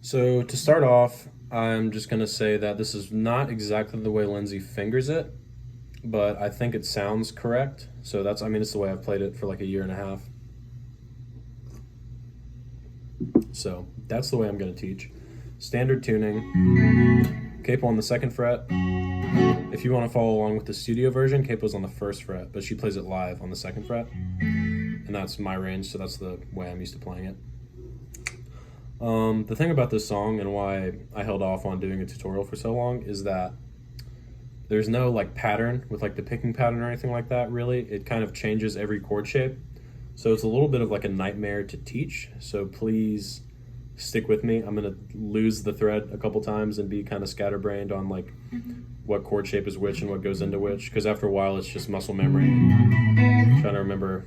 So to start off, I'm just going to say that this is not exactly the way Lindsay fingers it, but I think it sounds correct. So it's the way I've played it for like a year and a half. So that's the way I'm going to teach. Standard tuning, capo on the 2nd fret. If you want to follow along with the studio version, capo's on the 1st fret, but she plays it live on the 2nd fret. And that's my range, so that's the way I'm used to playing it. The thing about this song and why I held off on doing a tutorial for so long is that there's no like pattern with like the picking pattern or anything like that, really. It kind of changes every chord shape. So it's a little bit of like a nightmare to teach. So please stick with me. I'm going to lose the thread a couple times and be kind of scatterbrained on like what chord shape is which and what goes into which. Because after a while, it's just muscle memory. Trying to remember,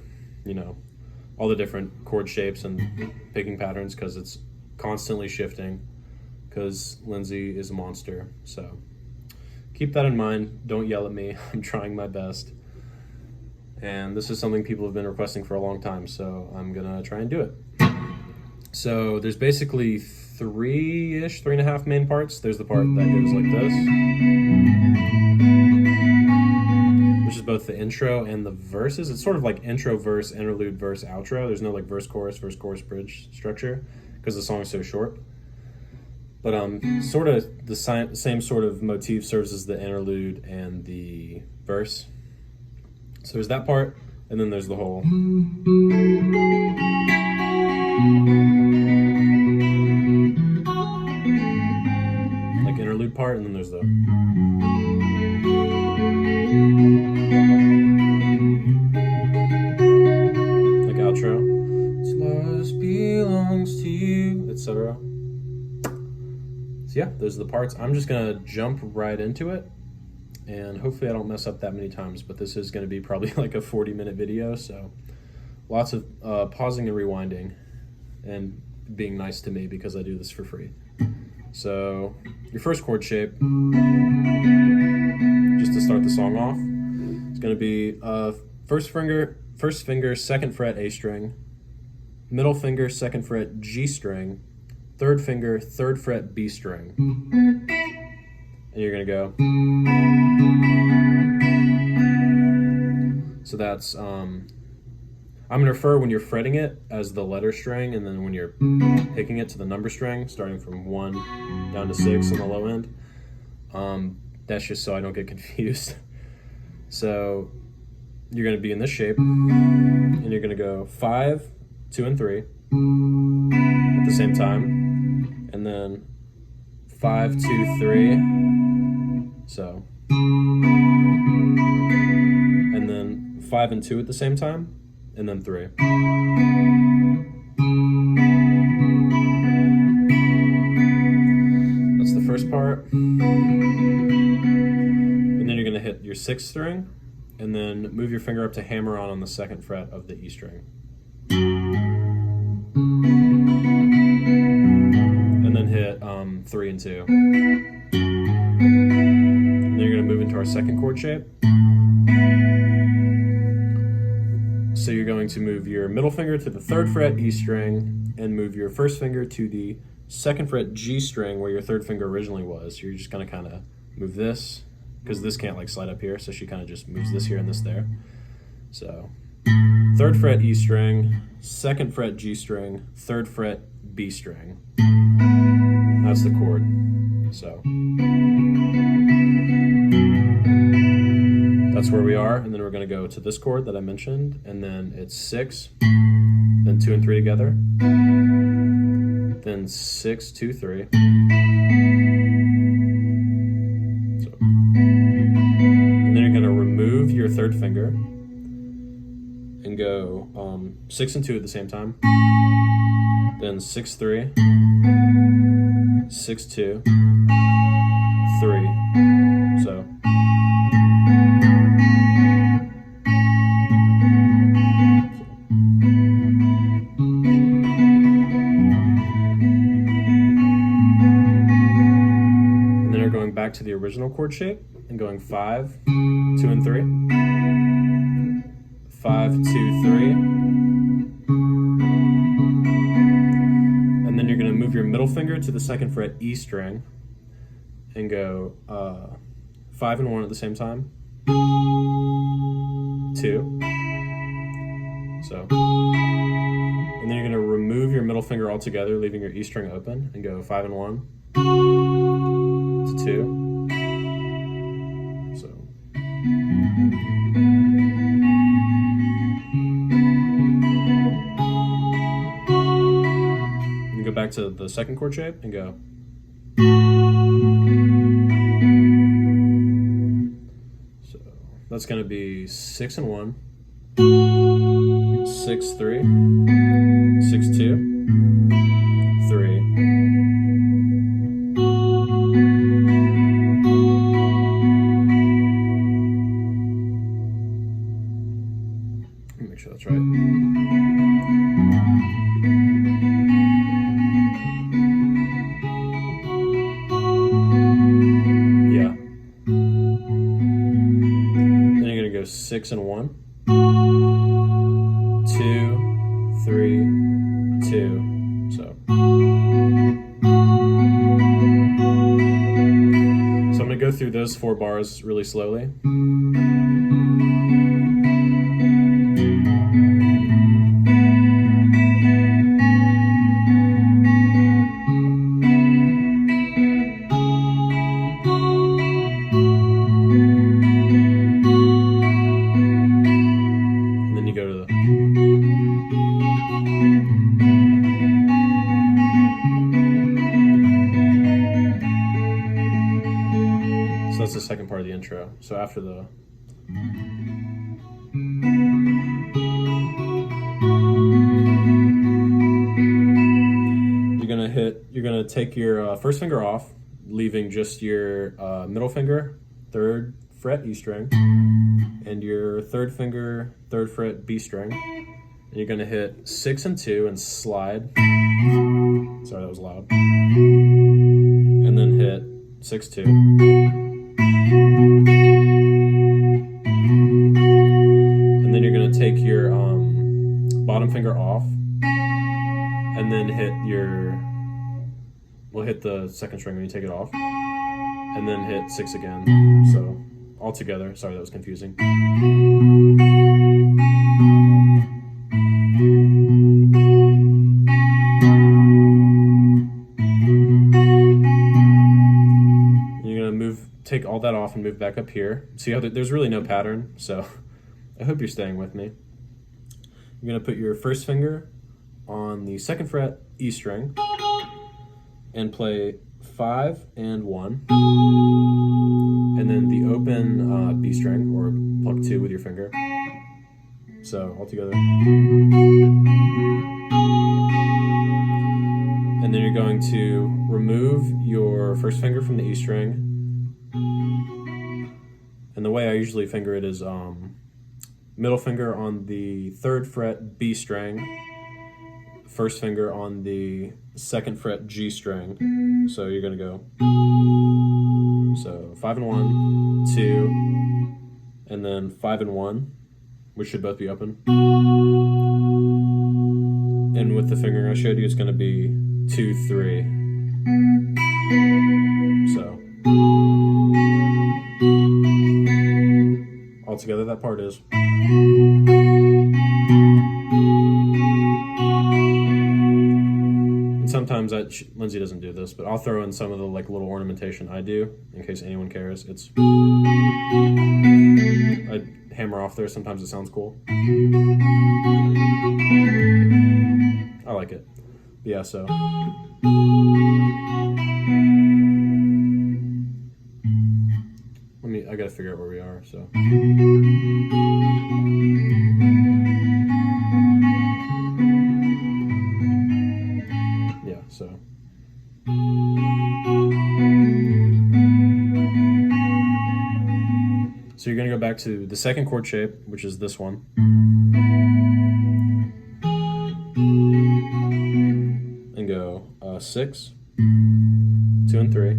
all the different chord shapes and picking patterns because it's constantly shifting because Lindsay is a monster. So keep that in mind. Don't yell at me. I'm trying my best. And this is something people have been requesting for a long time, so I'm gonna try and do it. So there's basically 3.5 main parts. There's the part that goes like this, which is both the intro and the verses. It's sort of like intro, verse, interlude, verse, outro. There's no like verse, chorus, bridge structure because the song is so short. But sort of the same sort of motif serves as the interlude and the verse. So there's that part, and then there's the whole like interlude part, and then there's the like outro. This lost belongs to you, etc. So yeah, those are the parts. I'm just gonna jump right into it, and hopefully I don't mess up that many times, but this is gonna be probably like a 40-minute video, so lots of pausing and rewinding and being nice to me because I do this for free. So your first chord shape, just to start the song off, is gonna be first finger, 2nd fret A string, middle finger, 2nd fret G string, 3rd finger, 3rd fret B string. And you're gonna go. So that's, I'm gonna refer when you're fretting it as the letter string, and then when you're picking it to the number string, starting from 1 down to 6 on the low end. That's just so I don't get confused. So you're gonna be in this shape, and you're gonna go 5, 2, and 3 at the same time, and then 5, 2, 3. So, and then 5 and 2 at the same time, and then 3. That's the first part. And then you're gonna hit your 6th string, and then move your finger up to hammer on the 2nd fret of the E string. And then hit 3 and 2. And then you're gonna move into our 2nd chord shape. So you're going to move your middle finger to the 3rd fret E string and move your 1st finger to the 2nd fret G string where your 3rd finger originally was. So you're just gonna kind of move this, because this can't like slide up here, so she kind of just moves this here and this there. So 3rd fret E string, 2nd fret G string, 3rd fret B string. That's the chord. So that's where we are, and then we're going to go to this chord that I mentioned, and then it's 6, then 2 and 3 together, then 6, 2, 3, third finger and go 6 and 2 at the same time. Then 6 3, 6 2, 3. So. Back to the original chord shape and going 5, 2 and 3, 5, 2, 3, and then you're going to move your middle finger to the 2nd fret E string and go 5 and 1 at the same time, 2, so, and then you're going to remove your middle finger altogether, leaving your E string open, and go 5 and 1 to 2. So. You go back to the 2nd chord shape and go. So that's going to be 6 and 1, 6 3, 6 2, 3. Make sure that's right. Yeah. Then you're going to go 6 and 1, 2, 3, 2. So I'm going to go through those 4 bars really slowly. So that's the second part of the intro. So after the you're gonna take your first finger off, leaving just your middle finger, 3rd fret E string, and your 3rd finger, 3rd fret B string. And you're gonna hit 6 and 2 and slide. Sorry, that was loud. And then hit 6 2. And then you're gonna take your bottom finger off, and then we'll hit the 2nd string when you take it off, and then hit 6 again. So all together. Sorry, that was confusing. Take all that off and move back up here. See how there's really no pattern, so I hope you're staying with me. You're going to put your first finger on the 2nd fret E string and play 5 and 1, and then the open B string, or pluck 2 with your finger. So all together. And then you're going to remove your first finger from the E string. And the way I usually finger it is middle finger on the 3rd fret B string, first finger on the 2nd fret G string. So you're going to go, so 5 and 1, 2, and then 5 and 1, which should both be open. And with the fingering I showed you, it's going to be 2, 3. So altogether, that part is. And sometimes Lindsay doesn't do this, but I'll throw in some of the little ornamentation I do in case anyone cares. It's I hammer off there. Sometimes it sounds cool. I like it. But yeah, so. I gotta figure out where we are, so. Yeah, so. So you're gonna go back to the second chord shape, which is this one. And go 6, 2 and 3.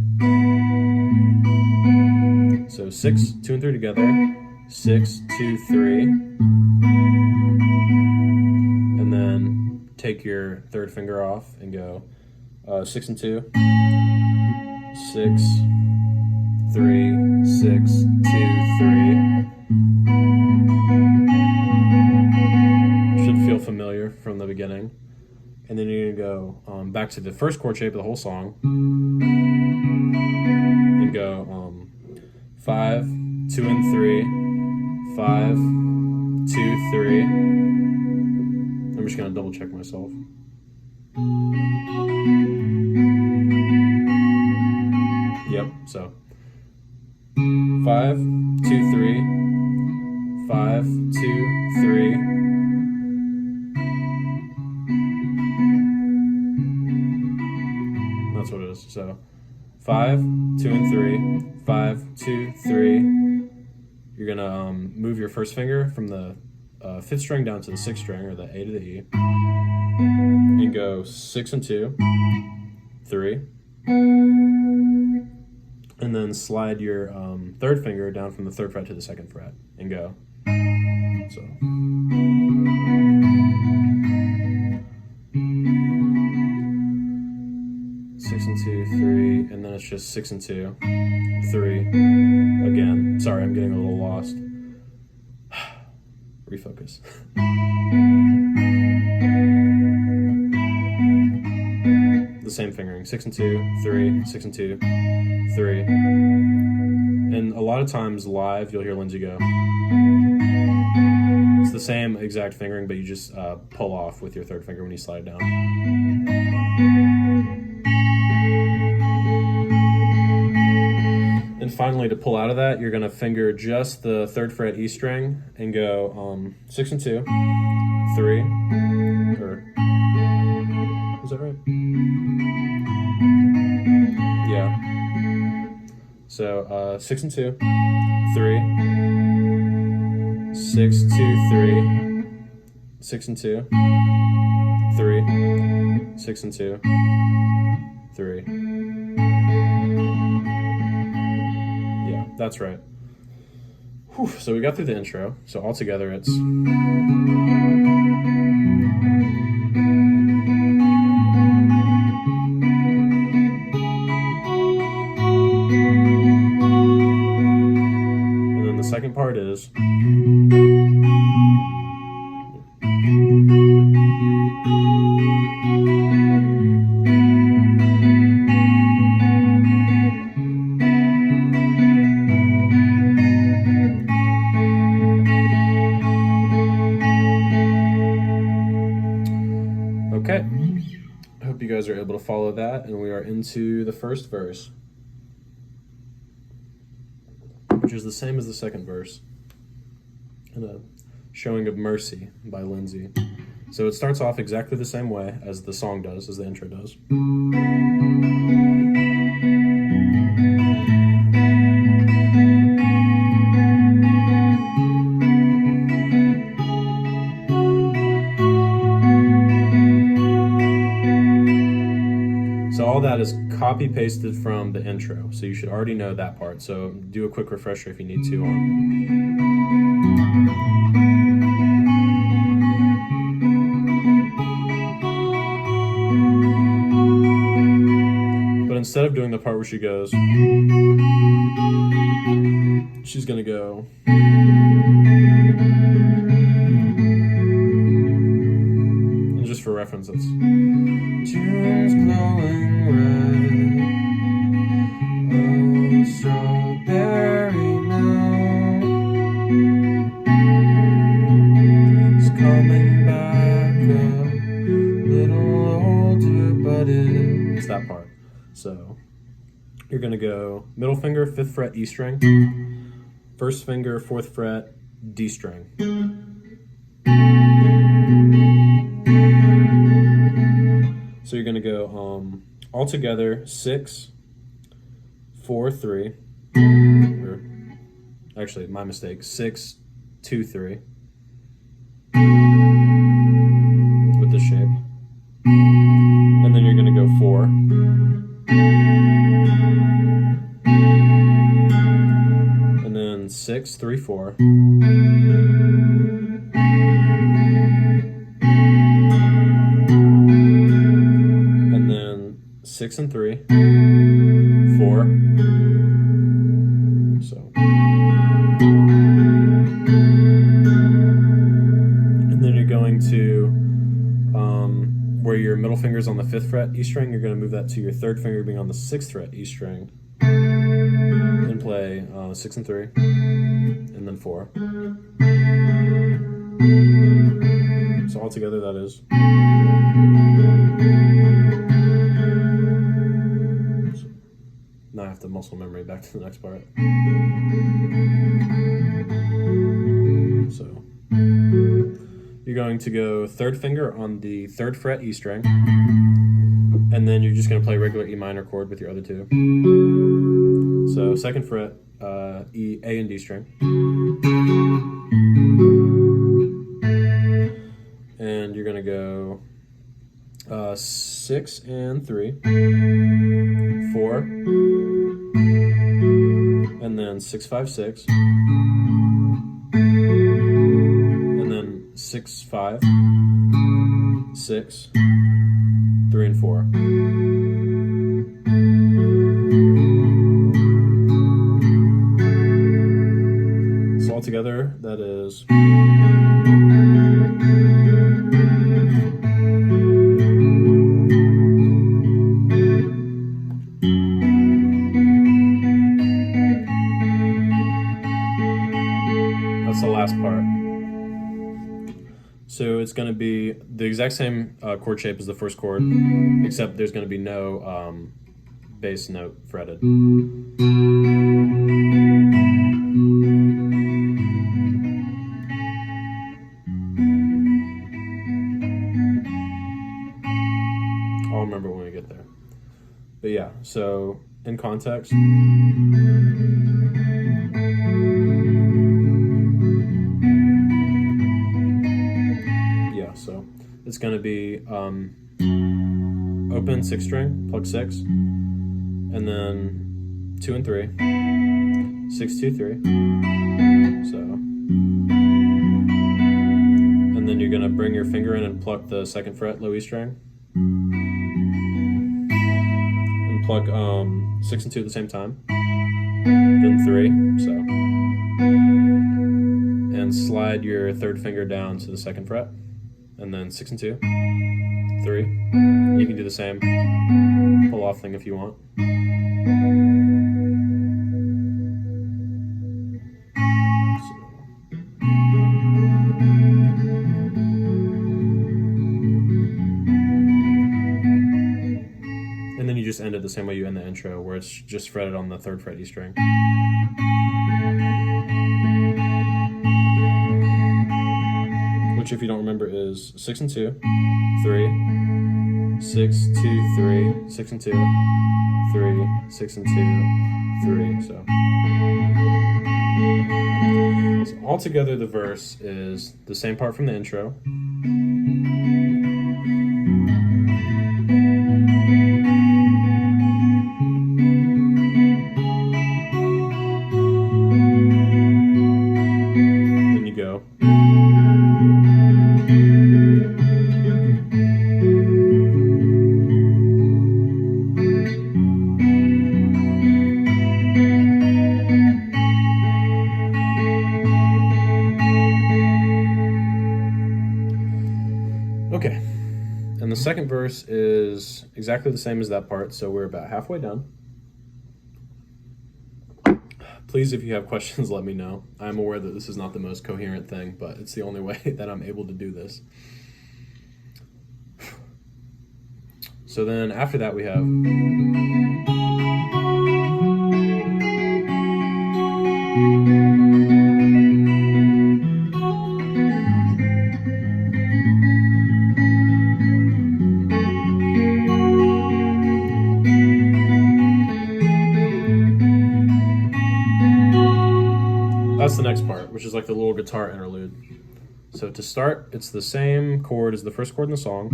So 6, 2 and 3 together, 6, 2, 3. And then take your third finger off and go 6 and 2, 6, 3, 6, 2, 3. Should feel familiar from the beginning. And then you're gonna go back to the first chord shape of the whole song and go 5, 2 and 3, 5, 2, 3. I'm just gonna double check myself. Yep, so 5, 2, 3, 5, 2, 3. That's what it is. So 5, 2 and 3, 5, 2, 3. You're gonna move your first finger from the 5th string down to the 6th string, or the A to the E, and go 6 and 2, 3. And then slide your 3rd finger down from the 3rd fret to the 2nd fret and go. So. Six and 2, 3, and then it's just 6 and 2, 3 again. Sorry, I'm getting a little lost. Refocus. The same fingering, 6 and 2, 3, 6 and 2, 3. And a lot of times live, you'll hear Lindsay go. It's the same exact fingering, but you just pull off with your 3rd finger when you slide it down. And finally, to pull out of that, you're gonna finger just the 3rd fret E string and go 6 and 2, 3, or is that right? Yeah. So 6 and 2, 3, 6, 2, 3, 6 and 2, 3, 6 and 2, 3. Yeah, that's right. Whew, so we got through the intro. So altogether it's... And then the second part is... Okay, I hope you guys are able to follow that, and we are into the first verse, which is the same as the second verse, and a showing of mercy by Lindsay. So it starts off exactly the same way as the song does, as the intro does. So all that is copy pasted from the intro, so you should already know that part. So do a quick refresher if you need to But instead of doing the part where she goes, she's gonna go. And just for reference, it's June's glowing red, oh strawberry now, it's coming back a little older, but it's that part. So you're gonna go middle finger, 5th fret E string, first finger, 4th fret, D string. So you're gonna go all together 6, 4, 3, or actually my mistake, 6, 2, 3 with this shape. And then you're gonna go 4. And then 6, 3, 4. And then 6 and 3, 4. So. And then you're going to, where your middle finger's on the 5th fret E string, you're going to move that to your 3rd finger being on the 6th fret E string. And play 6 and 3, and then 4. So all together that is. So now I have to muscle memory back to the next part. So you're going to go 3rd finger on the 3rd fret E string, and then you're just going to play regular E minor chord with your other 2. So 2nd fret, E, A and D string. And you're gonna go 6 and 3, 4, and then 6, 5, 6, and then 6, 5, 6, 3 and 4. Together, that is. That's the last part. So it's going to be the exact same chord shape as the first chord, except there's going to be no bass note fretted. I'll remember when we get there. But yeah, so in context. Yeah, so it's going to be open 6 string, plug 6, and then 2 and 3, 6, 2, 3. So, and then you're going to bring your finger in and pluck the 2nd fret low E string. Pluck 6 and 2 at the same time, then 3, so, and slide your 3rd finger down to the 2nd fret, and then 6 and 2, 3. You can do the same pull off thing if you want. And then you just end it the same way you end the intro, where it's just fretted on the 3rd fret E string. Which, if you don't remember, is 6 and 2, 3, 6, 2, 3, 6 and 2, 3, 6 and 2, 3. So altogether, the verse is the same part from the intro. Okay, and the second verse is exactly the same as that part, so we're about halfway done. Please, if you have questions, let me know. I'm aware that this is not the most coherent thing, but it's the only way that I'm able to do this. So then after that we have... that's the next part, which is like the little guitar interlude. So to start, it's the same chord as the first chord in the song.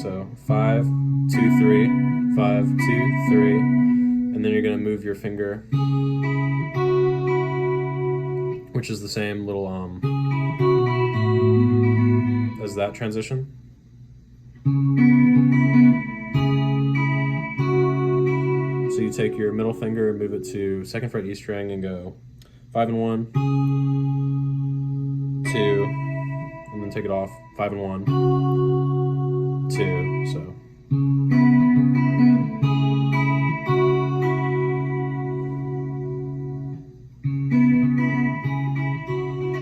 So 5, 2, 3, 5, 2, 3, and then you're going to move your finger, which is the same little as that transition. So you take your middle finger and move it to 2nd fret E string and go 5 and 1, 2, and then take it off, 5 and 1, 2, so.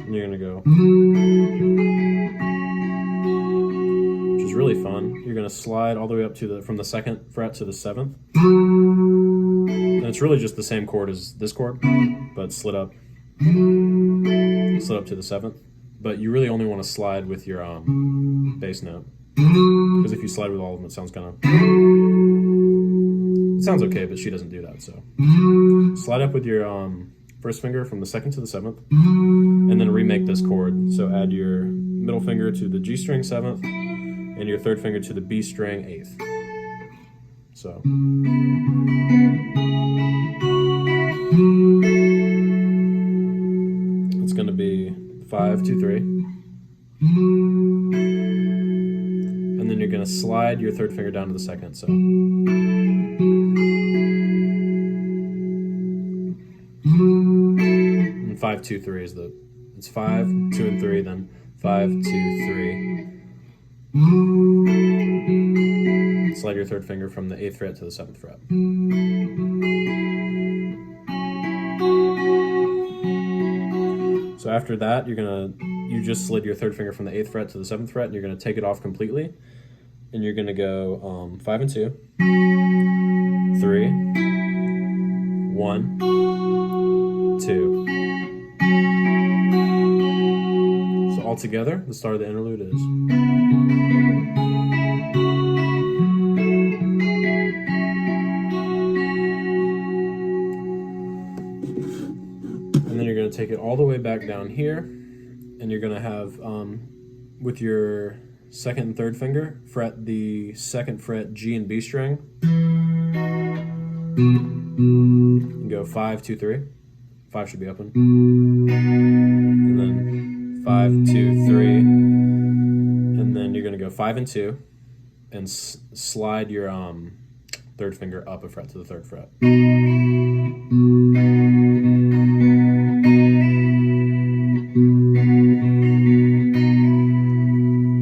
And you're gonna go, which is really fun. You're gonna slide all the way up to from the 2nd fret to the 7th. And it's really just the same chord as this chord, but slid up to the 7th. But you really only want to slide with your bass note, because if you slide with all of them, it sounds it sounds okay, but she doesn't do that. So slide up with your first finger from the 2nd to the 7th, and then remake this chord. So add your middle finger to the G string 7th, and your 3rd finger to the B string 8th. So. It's going to be 5, 2, 3. And then you're going to slide your 3rd finger down to the 2nd. So. And 5, 2, 3 is it's 5, 2, and 3, then 5, 2, 3. Slide your 3rd finger from the 8th fret to the 7th fret. So after that, you just slid your 3rd finger from the 8th fret to the 7th fret, and you're gonna take it off completely, and you're gonna go 5 and 2, 3, 1, 2. So all together, the start of the interlude is. And then you're going to take it all the way back down here, and you're going to have, with your 2nd and 3rd finger, fret the 2nd fret G and B string, and go 5, 2, 3. 5 should be open. And then 5, 2, 3. And then you're going to go 5 and 2, and slide your 3rd finger up a fret to the 3rd fret.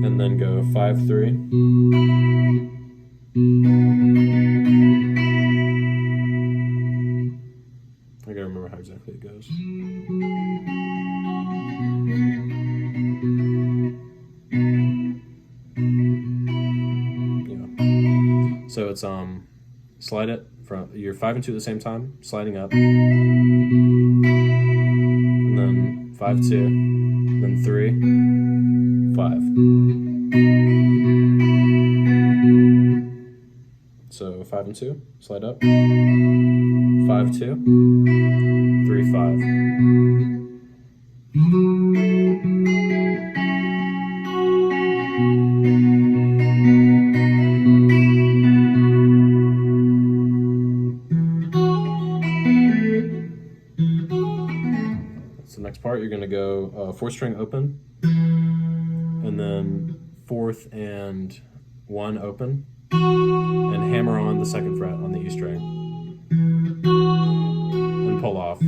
And then go 5, 3. I gotta remember how exactly it goes. Yeah. So it's slide it from your 5 and 2 at the same time, sliding up, and then 5, 2, then 3, 5. So 5 and 2, slide up, 5, 2, 3, 5. So next part, you're going to go 4th string open, and then 4th and 1 open, and hammer on the 2nd fret on the E string, and pull off.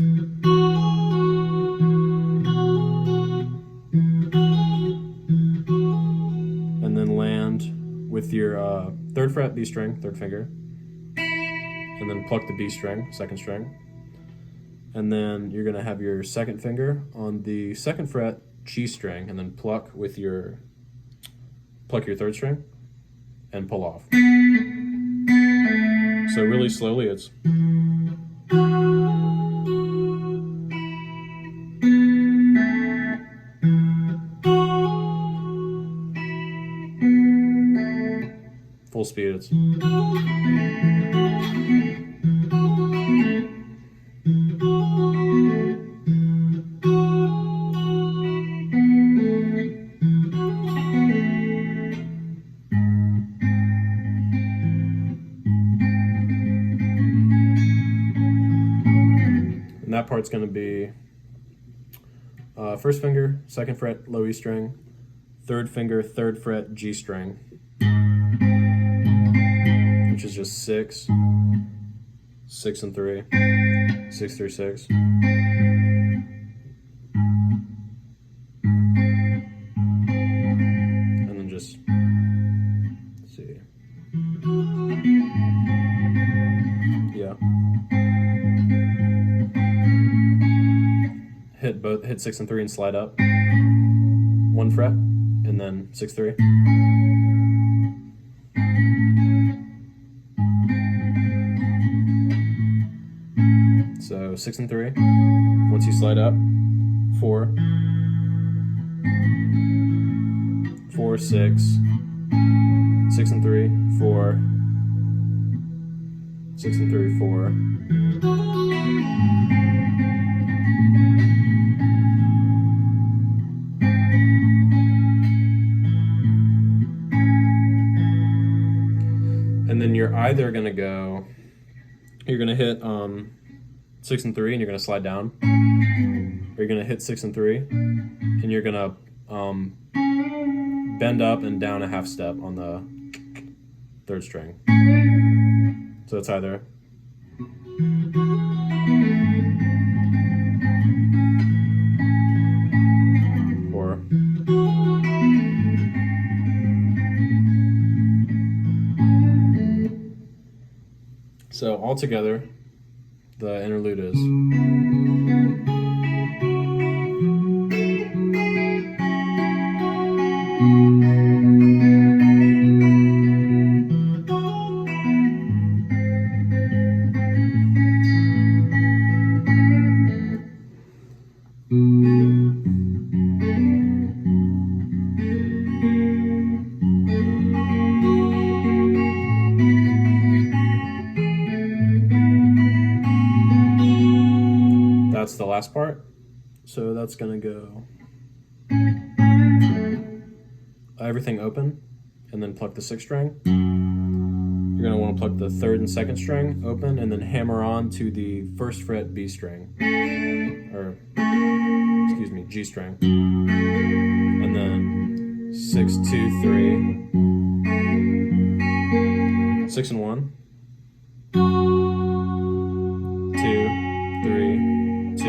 And then land with your 3rd fret B string, 3rd finger, and then pluck the B string, 2nd string. And then you're going to have your 2nd finger on the 2nd fret G string, and then pluck your 3rd string and pull off. So really slowly, it's full speed. It's that part's going to be first finger, second fret, low E string, third finger, third fret, G string, which is just 6, 6 and 3, 6 3 6. And then just, let's see. Yeah. Hit 6 and 3 and slide up 1 fret, and then 6 3. So 6 and 3. Once you slide up, 4, 4 6, 6 and 3, 4, 6 and 3, 4. And then you're either going to go, you're going to hit 6 and 3 and you're going to slide down, or you're going to hit 6 and 3 and you're going to bend up and down a half step on the third string. So it's either or. So all together, the interlude is. That's the last part. So that's going to go everything open and then pluck the 6th string. You're going to want to pluck the 3rd and 2nd string open and then hammer on to the 1st fret B string, or excuse me, G string. And then 6 2 3, 6 and 1, 2 3 2,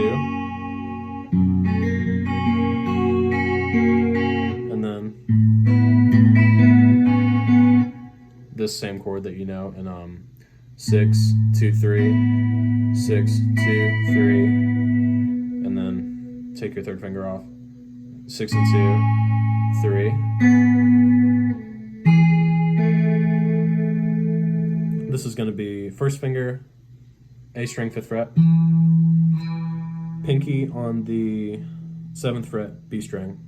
and then this same chord that you know, and 6 2 3, 6 2 3, and then take your 3rd finger off, 6 and 2 3. This is going to be first finger, A string, 5th fret, pinky on the 7th fret, B string,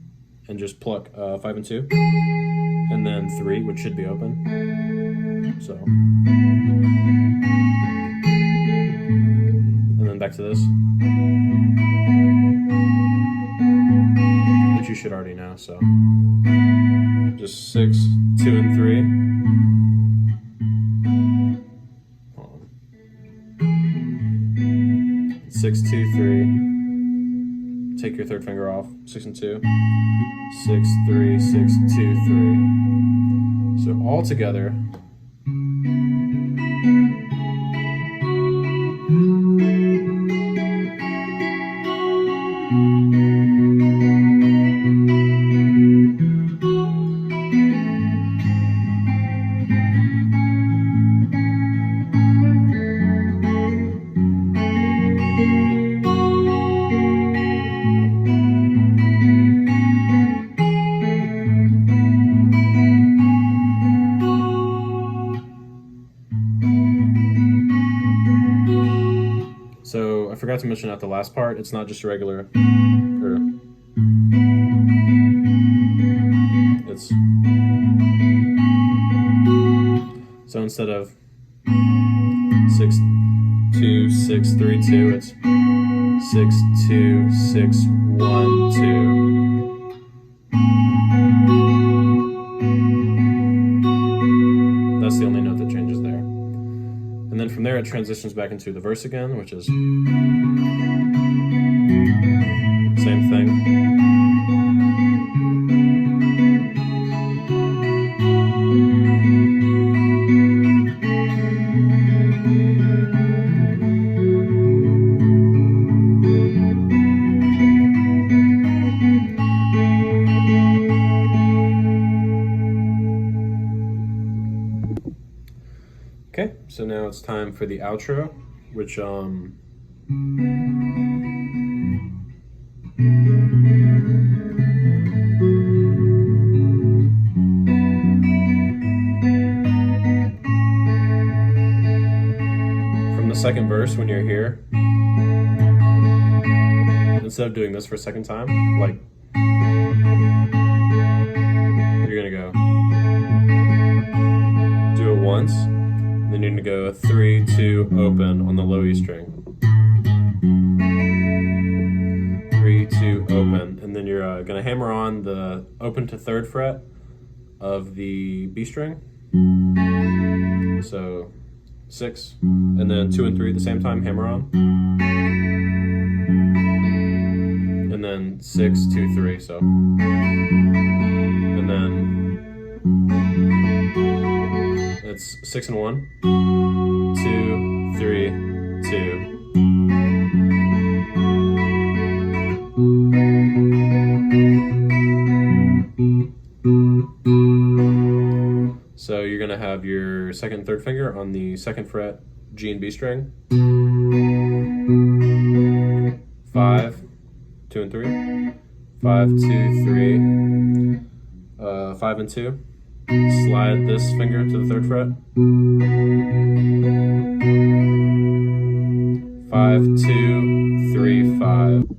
and just pluck 5 and 2, and then 3, which should be open. So, and then back to this, which you should already know. So, just 6 2 and 3. 6 2 3. Take your 3rd finger off. 6 and 2. 6 3 6 2 3. So all together. So I forgot to mention at the last part, it's not just a regular, it's, so instead of 6 2 6 3 2, it's 6 2 6 1 2. That's the only note that changes there. And then from there it transitions back into the verse again, which is Same thing. Okay, so now it's time for the outro, which from the second verse, when you're here, instead of doing this for a second time, like, you're gonna go do it once, then you're gonna go 3, 2, open on the low E string. 3, 2, open, and then you're gonna hammer on the open to 3rd fret of the B string. So 6, and then 2 and 3 at the same time, hammer on. And then 6, 2, 3, so. And then it's 6 and 1, 2, 3, 2. So you're gonna have your second and third finger on the 2nd fret G and B string. 5, 2 and 3, 5, 2, 3, 5 and 2. Slide this finger to the 3rd fret. 5, 2, 3, 5.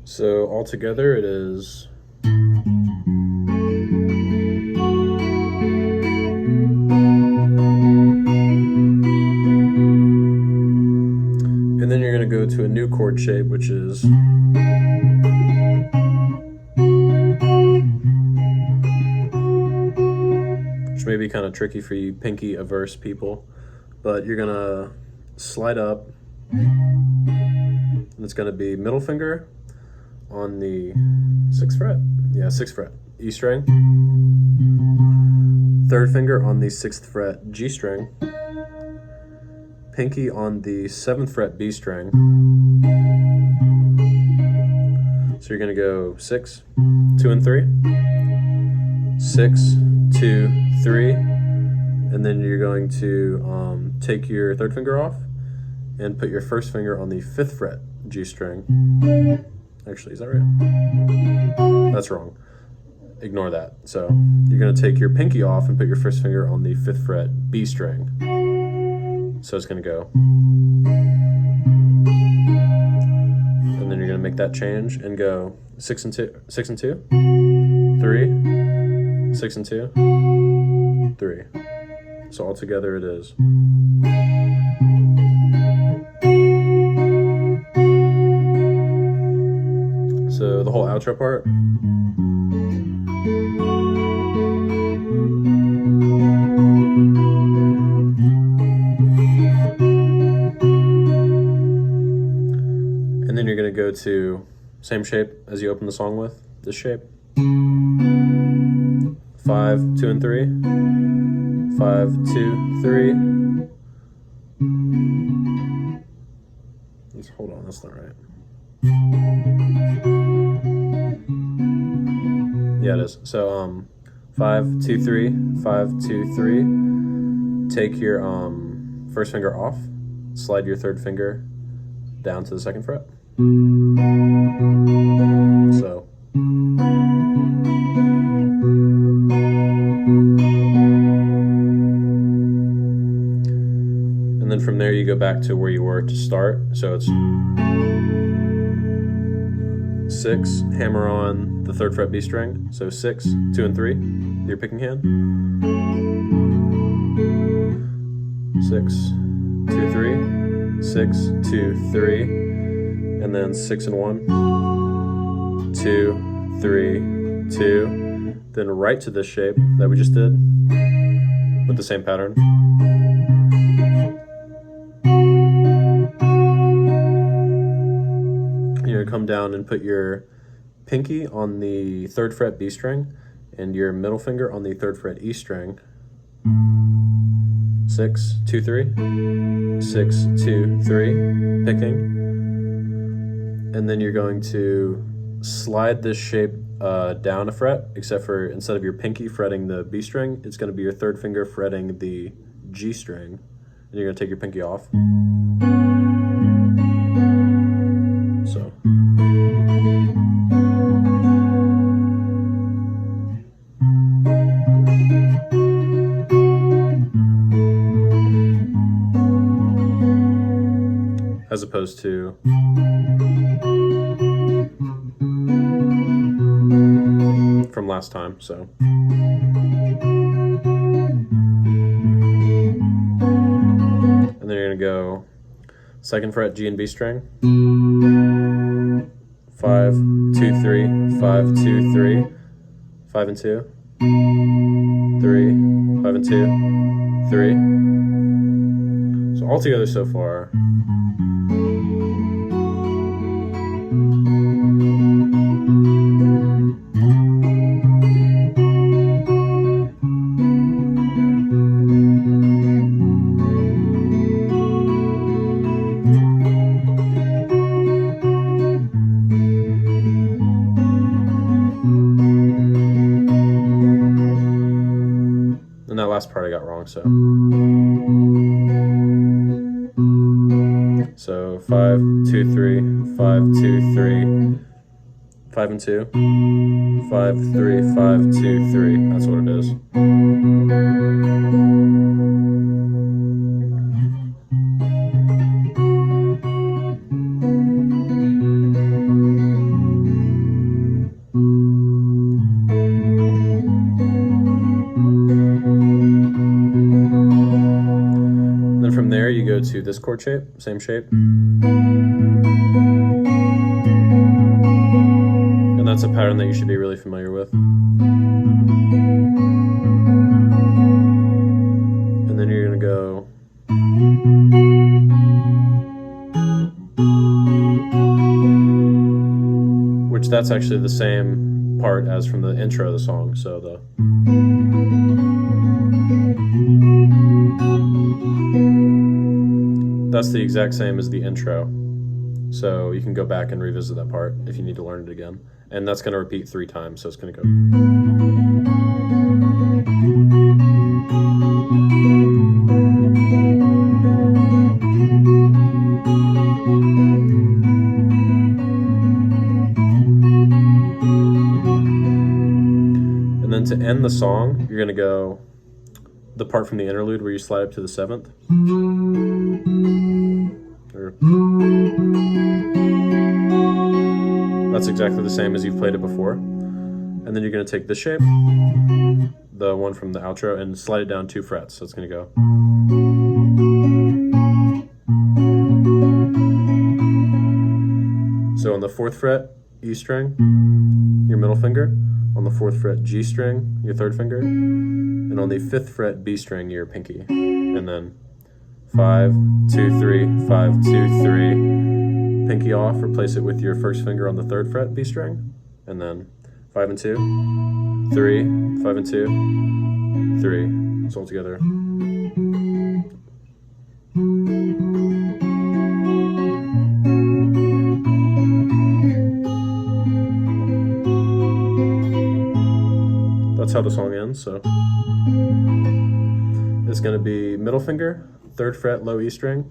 So altogether it is. And then you're going to go to a new chord shape, which is may be kind of tricky for you pinky averse people, but you're gonna slide up, and it's gonna be middle finger on the 6th fret, 6th fret E string, 3rd finger on the 6th fret G string, pinky on the 7th fret B string. So you're gonna go 6, 2 and 3, 6, 2, 3, and then you're going to take your 3rd finger off and put your 1st finger on the 5th fret G string. Actually, is that right? That's wrong. Ignore that. So you're going to take your pinky off and put your 1st finger on the 5th fret B string. So it's going to go. And then you're going to make that change and go 6 and 2, 6 and 2, 3, 6 and 2, 3. So altogether it is. So the whole outro part. And then you're going to go to same shape as you open the song with, this shape. 5, 2 and 3, 5, 2, 3. Let's hold on, that's not right. Yeah, it is. So 5, 2, 3, 5, 2, 3. Take your 1st finger off, slide your 3rd finger down to the 2nd fret. So and then from there you go back to where you were to start. So it's 6, hammer on the 3rd fret B string. So 6, 2 and 3, your picking hand. 6, 2, 3, 6, 2, 3, and then 6 and 1, 2, 3, 2, then right to this shape that we just did with the same pattern. You're to come down and put your pinky on the 3rd fret B string and your middle finger on the 3rd fret E string. 6, 2, 3, 6, 2, 3, picking. And then you're going to slide this shape down a fret, except for instead of your pinky fretting the B string, it's going to be your 3rd finger fretting the G string. And you're going to take your pinky off. So. As opposed to from last time, so. And then you're gonna go 2nd fret G and B string, 5, 2, 3, 5, 2, 3, 5 and 2, 3, 5 and 2, 3. So all together so far. And that last part I got wrong, so 5, 2, 3, 5, 2, 3, 5 and 2, 5, 3, 5, 2, 3. That's what it is. From there, you go to this chord shape, same shape. And that's a pattern that you should be really familiar with. And then you're going to go which that's actually the same part as from the intro of the song, so that's the exact same as the intro. So you can go back and revisit that part if you need to learn it again. And that's going to repeat 3 times, so it's going to go. And then to end the song, you're going to go the part from the interlude where you slide up to the 7th. That's exactly the same as you've played it before. And then you're going to take this shape, the one from the outro, and slide it down 2 frets. So it's going to go. So on the 4th fret, E string, your middle finger. On the 4th fret, G string, your 3rd finger. And on the 5th fret, B string, your pinky. And then 5, 2, 3, 5, 2, 3. Pinky off, replace it with your 1st finger on the 3rd fret, B string. And then 5 and 2, 3, 5 and 2, 3. It's all together. That's how the song ends, so. It's going to be middle finger, 3rd fret, low E string,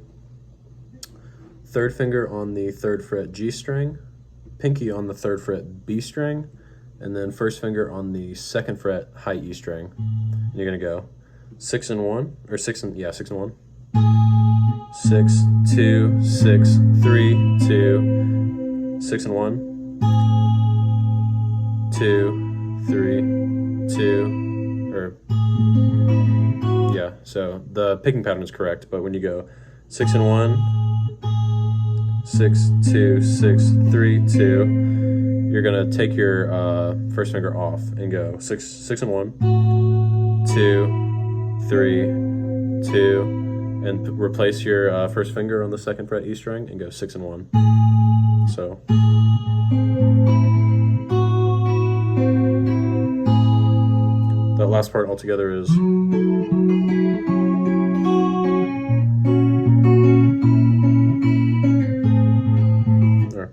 3rd finger on the 3rd fret G string, pinky on the 3rd fret B string, and then 1st finger on the 2nd fret, high E string. And you're going to go 6 and 1, or 6 and 1. 6, 2, 6, 3, 2, 6 and 1, 2, 3, 2, or yeah, so the picking pattern is correct, but when you go 6 and 1, 6, 2, 6, 3, 2, you're gonna take your 1st finger off and go 6 and 1, 2, 3, 2, and replace your 1st finger on the 2nd fret E string and go 6 and 1. So. That last part altogether is. There.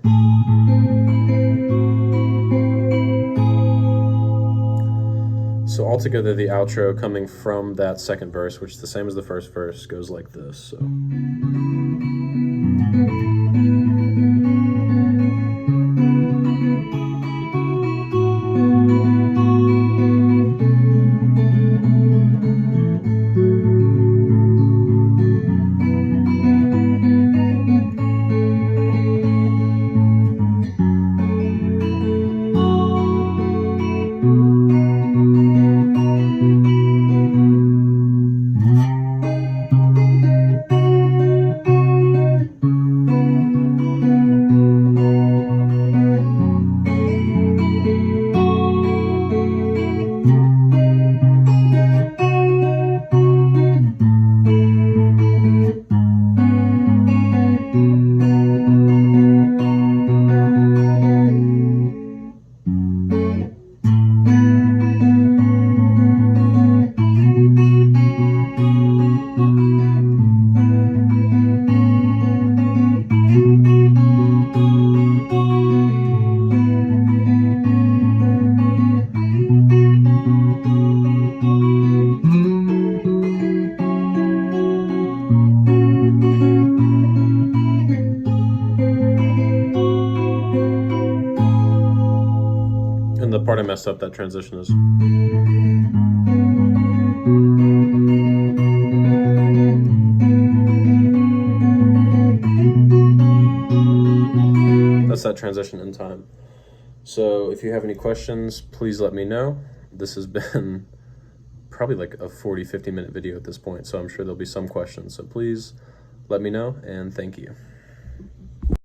So altogether, the outro coming from that second verse, which is the same as the first verse, goes like this. So. And the part I messed up, that transition is. That's that transition in time. So if you have any questions, please let me know. This has been probably like a 40-50 minute video at this point, so I'm sure there'll be some questions. So please let me know, and thank you.